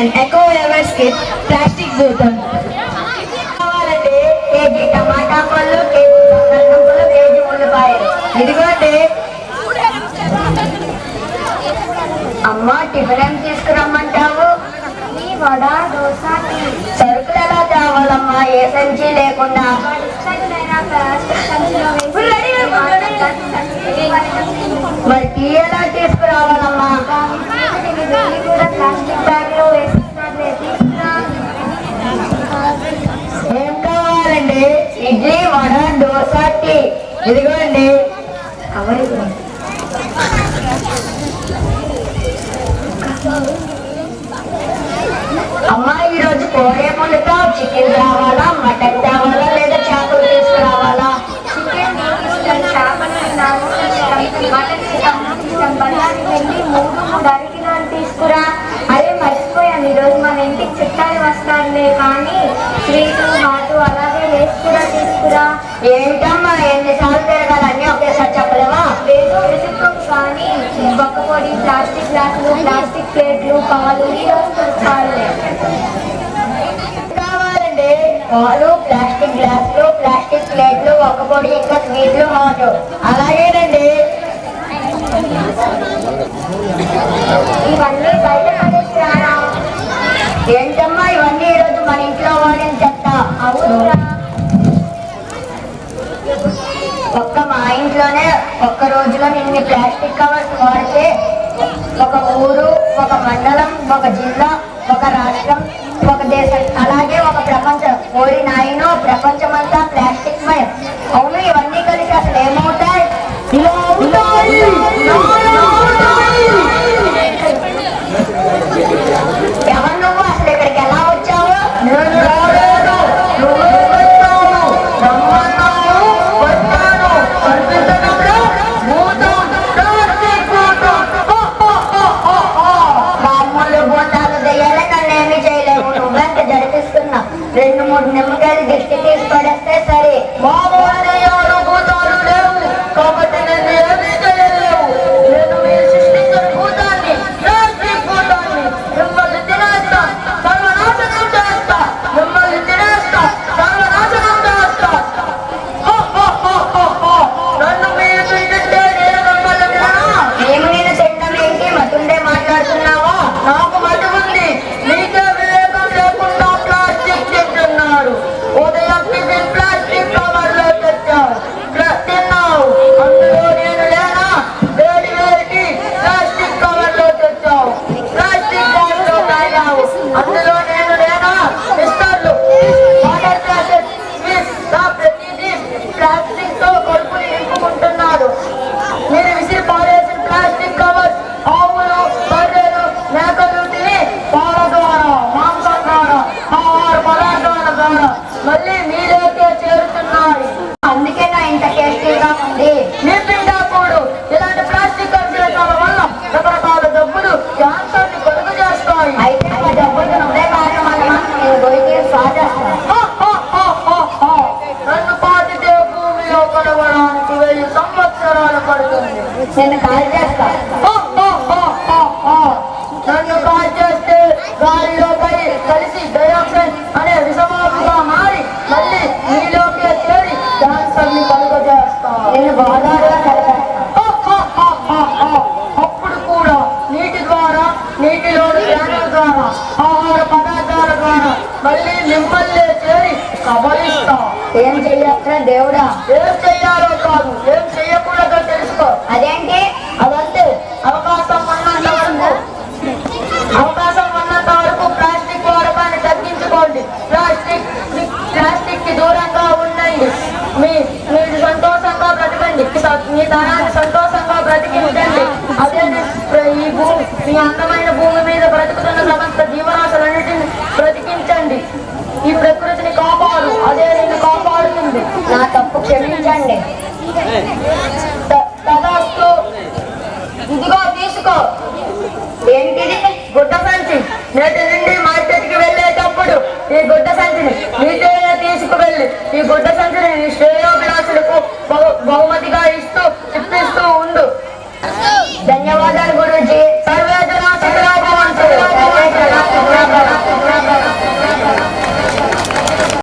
an eco-ever skip plastic bottle. కావాలండి KG టమాటా పళ్ళు, KG బంగాళదుంపలు, కేజీ ఉల్లిపాయలు. ఇదిగోండి. అమ్మ టిఫిన్ ఏం తీసుకురమ్మంటావు? వడ, దోశ, టీ. సరుకులు ఎలా తేవాలమ్మా ఏ సంచి లేకుండా? మరి టీ ఎలా తీసుకురావాలమ్మా? ప్లాస్టిక్ బ్యాగ్ లో వేసుకున్నారులే, తీసుకురా. ఏం కావాలండి? ఇడ్లీ, వడ, దోశ, టీ. ఇదిగోండి. అమ్మా ఈరోజు కోడి వండుతావు? చికెన్ రావాలా, మటన్ తేవాలా, లేదా చేపలు తీసుకురావాలా? చికెన్ ఇష్టం, చేపలు తిన్నాను, మటన్ ఇష్టం, బళ్ళారికి వెళ్ళి 3 అరకిలోలు తీసుకురా. అదే మర్చిపోయాను, ఈరోజు మన ఇంటికి చుట్టాలు వస్తారులే, కానీ స్వీటు, హాటు అలాగే వేసి కూడా తీసుకురా. ఏంటమ్మా ఎన్నిసార్లు తిరగాలి? అన్నీ ఒకేసారి చెప్పలేవా? లేదు వెతుక్కోకు, కానీ బొక్క పొడి, ప్లాస్టిక్ గ్లాసులు, ప్లాస్టిక్ ప్లేట్లు, పాలు ఈరోజు దొరకాలి. కావాలండి పాలు, ప్లాస్టిక్ గ్లాసులు, ప్లాస్టిక్ ప్లేట్లు, ఒక పొడి, ఇంకా స్వీట్లు, హాట్. అలాగేనండి. ఇవన్నీ బయట పడేసారా? ఏంటమ్మా ఇవన్నీ ఈరోజు మన ఇంట్లో వాడిన చెత్త. అవునురా. మా ఇంట్లోనే ఒక్క రోజులో ఇన్ని ప్లాస్టిక్ కవర్స్ వాడితే ఒక ఊరు, ఒక మండలం, ఒక జిల్లా, ఒక రాష్ట్రం, ఒక దేశం, అలాగే ఒక ప్రపంచం. ఓరి నాయనో, ప్రపంచం అంతా ప్లాస్టిక్ మయం. అవును, ఇవన్నీ కలిసి అసలు ఏమవుతాయి? ఇలా అవుతాయి. ఎవరు నువ్వు? అసలు ఇక్కడికి ఎలా వచ్చావు? రెండు మూడు నిమ్మకాయలు దిష్టి తీసి పడేస్తే సరే. కాబట్టి నేను ఏమీ చేయలేవు. నేను మీరు సృష్టించిన భూతాన్ని, మిమ్మల్ని తినేస్తా, సర్వనాశనం చేస్తా, మిమ్మల్ని తినేస్తా, సర్వనాశనం చేస్తా. నన్ను మీరు తింటే నేను మిమ్మల్ని తిననా? మేము నేను తినడం ఏంటి? మతుండే మాట్లాడుతున్నావా? నాకు మతి ఉంది, నీకే వివేకం లేకుండా ప్లాస్టిక్ తింటున్నారు. ఉదయం టిఫిన్ ప్లాస్టిక్ కవర్లో తెచ్చావు, తిన్నావు. అందులో నేను లేనా? వేడి వేడికి ప్లాస్టిక్ కవర్లో తెచ్చావు, ప్లాస్టిక్ గ్లాస్లో తాగావు. అందులో నేను లేనా? మిస్టర్లు, వాటర్ గ్లాసెస్, స్వీట్స్, ప్రతిదీ ప్లాస్టిక్ తో కడుపుని నింపుకుంటున్నారు. మీరు విసిరి పారేసిన ప్లాస్టిక్ కవర్స్ ఆవులు, బర్రెలు, మేకలు తిని పాల ద్వారా, మాంసం ద్వారా, ఆహార పదార్థాల ద్వారా మళ్ళీ మీలోకే చేరుతున్నాయి. అందుకే నా ఇంత టేస్టీగా ఉంది. మీ పిండాకుడు ఇలాంటి ప్లాస్టిక్ కలుషితాల వల్ల రకరకాల జబ్బులు, క్యాన్సర్ ని కలుగు చేస్తాయి. అయితే ఆ జబ్బులు నువ్వే కారణమన్నా నేను పోయి సాధిస్తాను. నన్ను పాతితే భూమిలో కలవడానికి 1000 సంవత్సరాలు పడుతుంది. నేను కాల్ చేస్తా. నన్ను కాల్ చేస్తే గాలిలో కలిసి డయాక్సైడ్ అనే విషమాలుగా మారి మళ్ళీ నీలోకే చేరి క్యాన్సర్ ని కలుగజేస్తా. నేను గోదావరిలో అప్పుడు కూడా నీటి ద్వారా, నీటిలోని ప్రాణుల ద్వారా, ఆహార పదార్థాల ద్వారా మళ్ళీ మిమ్మల్ని చేరి కబలిస్తా. ఏం చెయ్యొచ్చా దేవుడా? ఏం చెయ్యాలో కాదు, ఏం చెయ్యకూడదో తెలుసుకో. అదేంటి? అదంతే. అవకాశం ఉన్నంత వరకు ప్లాస్టిక్ వాడకాన్ని తగ్గించుకోండి. ప్లాస్టిక్ కి దూరంగా ఉండండి. మీరు సంతోషంగా బ్రతకండి, మీ తరాన్ని సంతోషంగా బ్రతికించండి. అదే మీ అందమైన భూమి మీద బ్రతుకుతున్న సమస్త జీవరాశులన్నిటిని బ్రతికించండి. ఈ ప్రకృతిని కాపాడు, అదే నిన్ను కాపాడుతుంది. నా తప్పు క్షమించండి. తదాస్తు. ఇదిగో తీసుకో. ఏంటిది? గుడ్డ సంచి. నేటి